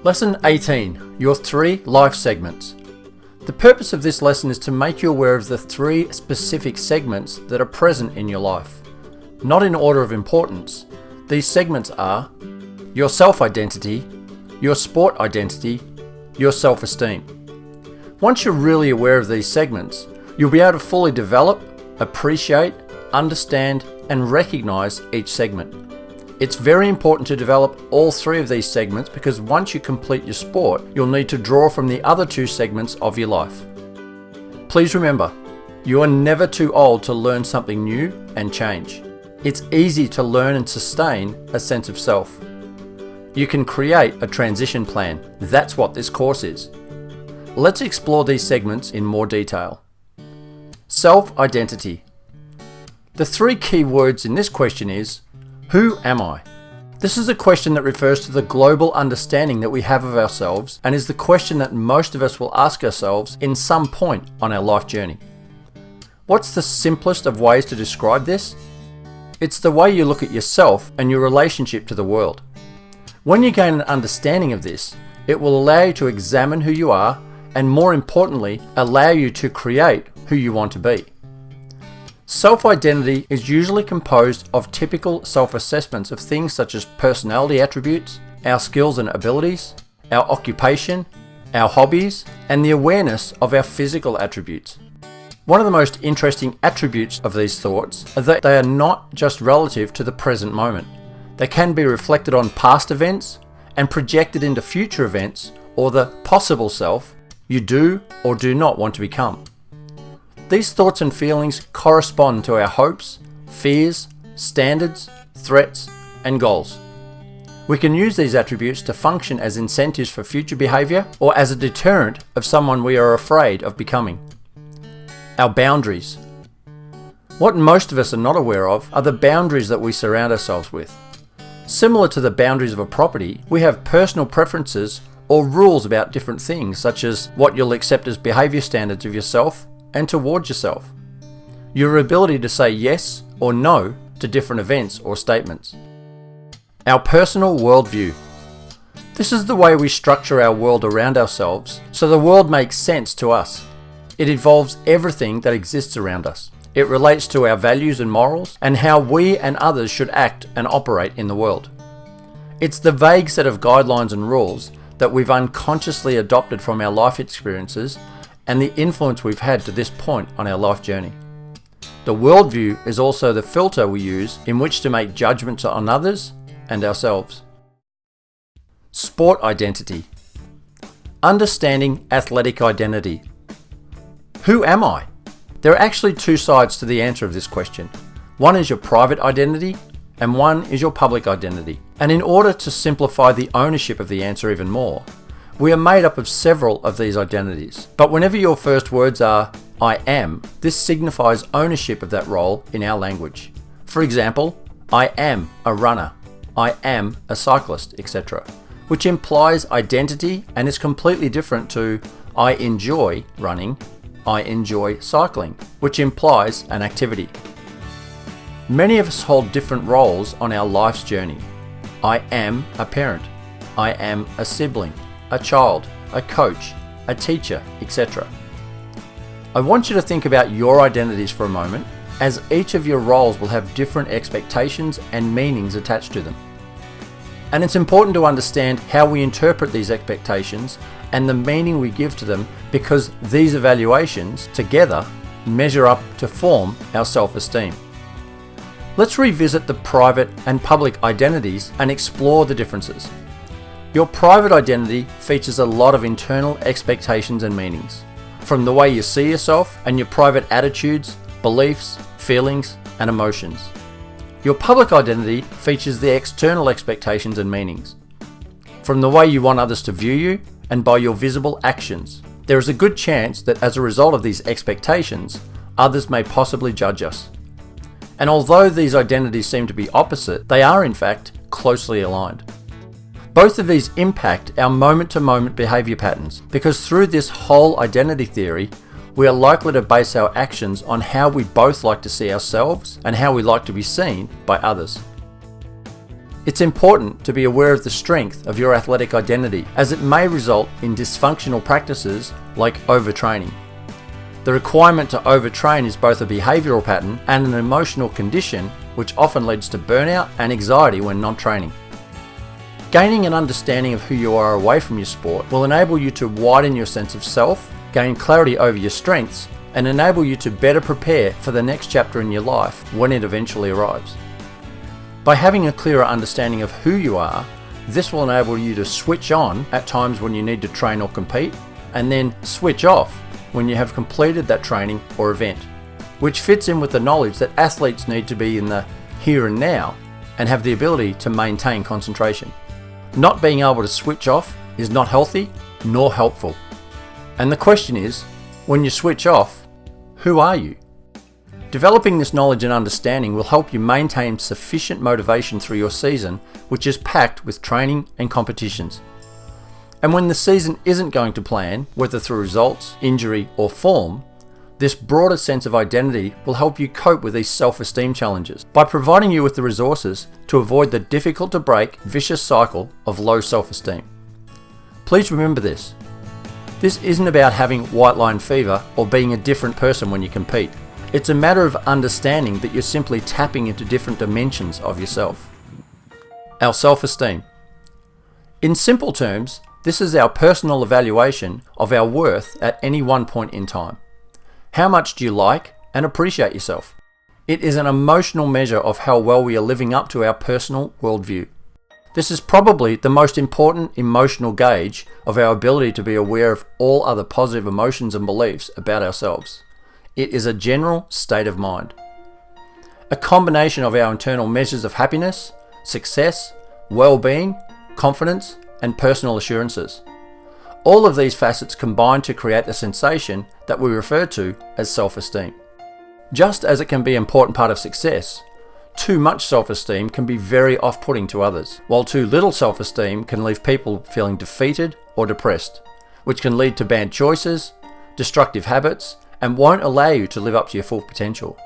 Lesson 18, your 3 life segments. The purpose of this lesson is to make you aware of the 3 specific segments that are present in your life. Not in order of importance. These segments are your self-identity, your sport identity, your self-esteem. Once you're really aware of these segments, you'll be able to fully develop, appreciate, understand, and recognize each segment. It's very important to develop all 3 of these segments because once you complete your sport, you'll need to draw from the other 2 segments of your life. Please remember, you are never too old to learn something new and change. It's easy to learn and sustain a sense of self. You can create a transition plan. That's what this course is. Let's explore these segments in more detail. Self-identity. The 3 key words in this question is, who am I? This is a question that refers to the global understanding that we have of ourselves and is the question that most of us will ask ourselves in some point on our life journey. What's the simplest of ways to describe this? It's the way you look at yourself and your relationship to the world. When you gain an understanding of this, it will allow you to examine who you are and, more importantly, allow you to create who you want to be. Self-identity is usually composed of typical self-assessments of things such as personality attributes, our skills and abilities, our occupation, our hobbies, and the awareness of our physical attributes. One of the most interesting attributes of these thoughts is that they are not just relative to the present moment. They can be reflected on past events and projected into future events or the possible self you do or do not want to become. These thoughts and feelings correspond to our hopes, fears, standards, threats, and goals. We can use these attributes to function as incentives for future behavior or as a deterrent of someone we are afraid of becoming. Our boundaries. What most of us are not aware of are the boundaries that we surround ourselves with. Similar to the boundaries of a property, we have personal preferences or rules about different things, such as what you'll accept as behavior standards of yourself and towards yourself. Your ability to say yes or no to different events or statements. Our personal worldview. This is the way we structure our world around ourselves so the world makes sense to us. It involves everything that exists around us. It relates to our values and morals and how we and others should act and operate in the world. It's the vague set of guidelines and rules that we've unconsciously adopted from our life experiences and the influence we've had to this point on our life journey. The worldview is also the filter we use in which to make judgments on others and ourselves. Sport identity. Understanding athletic identity. Who am I? There are actually 2 sides to the answer of this question. One is your private identity and one is your public identity. And in order to simplify the ownership of the answer even more, we are made up of several of these identities. But whenever your first words are I am, this signifies ownership of that role in our language. For example, I am a runner, I am a cyclist, etc., which implies identity and is completely different to I enjoy running, I enjoy cycling, which implies an activity. Many of us hold different roles on our life's journey. I am a parent, I am a sibling, a child, a coach, a teacher, etc. I want you to think about your identities for a moment, as each of your roles will have different expectations and meanings attached to them. And it's important to understand how we interpret these expectations and the meaning we give to them, because these evaluations together measure up to form our self-esteem. Let's revisit the private and public identities and explore the differences. Your private identity features a lot of internal expectations and meanings, from the way you see yourself and your private attitudes, beliefs, feelings, and emotions. Your public identity features the external expectations and meanings, from the way you want others to view you and by your visible actions. There is a good chance that as a result of these expectations, others may possibly judge us. And although these identities seem to be opposite, they are in fact closely aligned. Both of these impact our moment-to-moment behavior patterns, because through this whole identity theory, we are likely to base our actions on how we both like to see ourselves and how we like to be seen by others. It's important to be aware of the strength of your athletic identity, as it may result in dysfunctional practices like overtraining. The requirement to overtrain is both a behavioural pattern and an emotional condition which often leads to burnout and anxiety when not training. Gaining an understanding of who you are away from your sport will enable you to widen your sense of self, gain clarity over your strengths, and enable you to better prepare for the next chapter in your life when it eventually arrives. By having a clearer understanding of who you are, this will enable you to switch on at times when you need to train or compete, and then switch off when you have completed that training or event, which fits in with the knowledge that athletes need to be in the here and now and have the ability to maintain concentration. Not being able to switch off is not healthy nor helpful. And the question is, when you switch off, who are you? Developing this knowledge and understanding will help you maintain sufficient motivation through your season, which is packed with training and competitions. And when the season isn't going to plan, whether through results, injury, or form, this broader sense of identity will help you cope with these self-esteem challenges by providing you with the resources to avoid the difficult to break vicious cycle of low self-esteem. Please remember this. This isn't about having white line fever or being a different person when you compete. It's a matter of understanding that you're simply tapping into different dimensions of yourself. Our self-esteem. In simple terms, this is our personal evaluation of our worth at any one point in time. How much do you like and appreciate yourself? It is an emotional measure of how well we are living up to our personal worldview. This is probably the most important emotional gauge of our ability to be aware of all other positive emotions and beliefs about ourselves. It is a general state of mind. A combination of our internal measures of happiness, success, well-being, confidence, and personal assurances. All of these facets combine to create the sensation that we refer to as self-esteem. Just as it can be an important part of success, too much self-esteem can be very off-putting to others, while too little self-esteem can leave people feeling defeated or depressed, which can lead to bad choices, destructive habits, and won't allow you to live up to your full potential.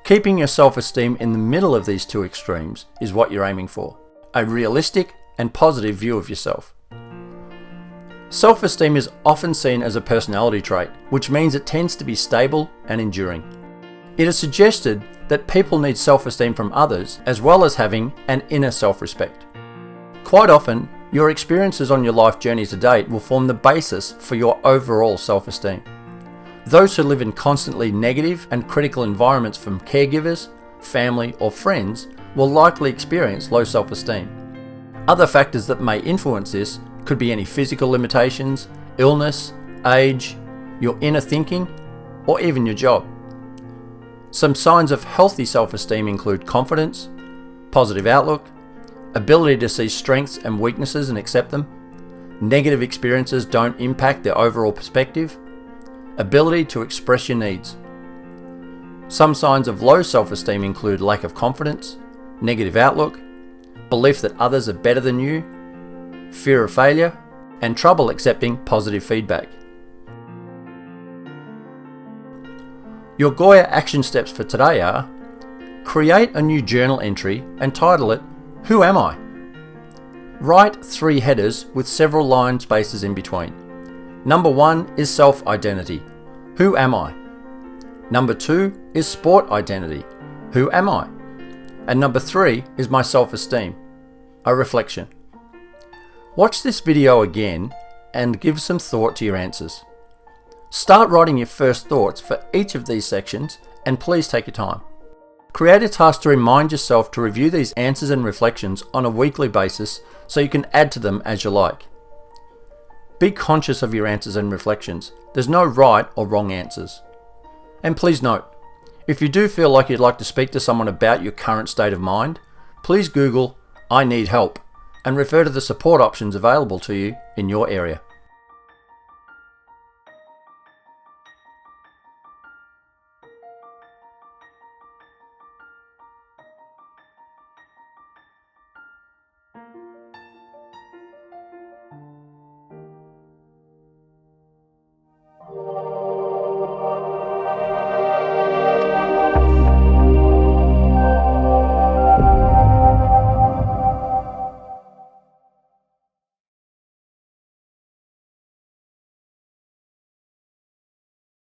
Keeping your self-esteem in the middle of these two extremes is what you're aiming for, a realistic and positive view of yourself. Self-esteem is often seen as a personality trait, which means it tends to be stable and enduring. It is suggested that people need self-esteem from others as well as having an inner self-respect. Quite often, your experiences on your life journey to date will form the basis for your overall self-esteem. Those who live in constantly negative and critical environments from caregivers, family, or friends will likely experience low self-esteem. Other factors that may influence this could be any physical limitations, illness, age, your inner thinking, or even your job. Some signs of healthy self-esteem include confidence, positive outlook, ability to see strengths and weaknesses and accept them, negative experiences don't impact their overall perspective, ability to express your needs. Some signs of low self-esteem include lack of confidence, negative outlook, belief that others are better than you, fear of failure, and trouble accepting positive feedback. Your Goya action steps for today are: create a new journal entry and title it, "Who Am I?" Write 3 headers with several line spaces in between. Number 1 is self-identity. Who am I? Number 2 is sport identity. Who am I? And number 3 is my self-esteem. A reflection. Watch this video again and give some thought to your answers. Start writing your first thoughts for each of these sections, and please take your time. Create a task to remind yourself to review these answers and reflections on a weekly basis so you can add to them as you like. Be conscious of your answers and reflections. There's no right or wrong answers. And please note, if you do feel like you'd like to speak to someone about your current state of mind, please Google "I need help" and refer to the support options available to you in your area.